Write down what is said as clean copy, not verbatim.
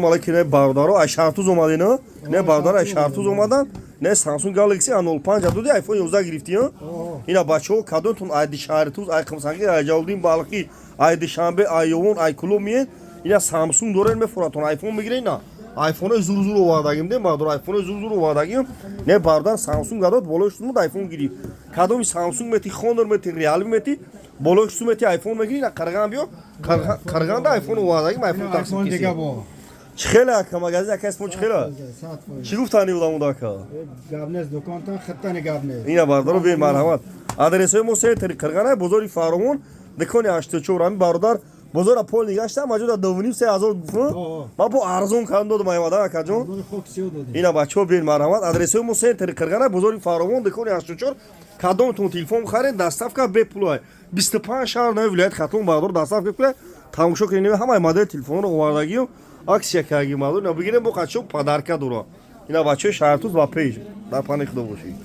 مالکی نه باردارو اشارتوز اومدی نه نه باردار اشارتوز اومدن نه سامسونگ گالاکسی A05 دادی آیفون 11 گرفتی ها اینا بچه‌ها کادوتون آیدی شارتوز آی قمسانگی آجالدین بالکی آیدی شنبه آیون آی کلومیه اینا سامسونگ دورن میفراتون آیفون میگیرین نه آیفون زور زور اومدگیم ده باردار آیفون زور زور اومدگیم نه باردار سامسونگ داد بالاشتون مود آیفون گیری کادومی سامسونگ متی خوندر متی ریالمی متی بالاشتون متی آیفون میگیری نه کرگان بیو کرگان دا آیفون اومدگیم آیفون تاکسی کسی چخیله اکا مگازی اکا اسمون چخیله چی گفتانی بودم اون داکا گابنز دکان تا خطانی گابنز اینا باردارو بیر مرحمت آدرس های موسیقی تری کرگانه بزرگی فارمون دکانی اشته چورانی باردار بزرگ پول نگاشتم موجود دوونیم 3000 گفتم ما با ارزون کردم دادم ایوادم اکا جون اینا بچه‌ها بیر مرحمت آدرس های موسیقی تری کرگانه بزرگی فارمون دکانی اشته چور کادومتون تلفن خرید دستافکا به پولای 25 شهر نه ولایت خاتون باردار دستافکا کنه تماشا کنیم همه ماده تلفن رو اومدگیم аксия кардагим мардум бигирем бо қачо падарка дуро ина бачаи шаҳртуз ва пеҷ дар пани худо бошед.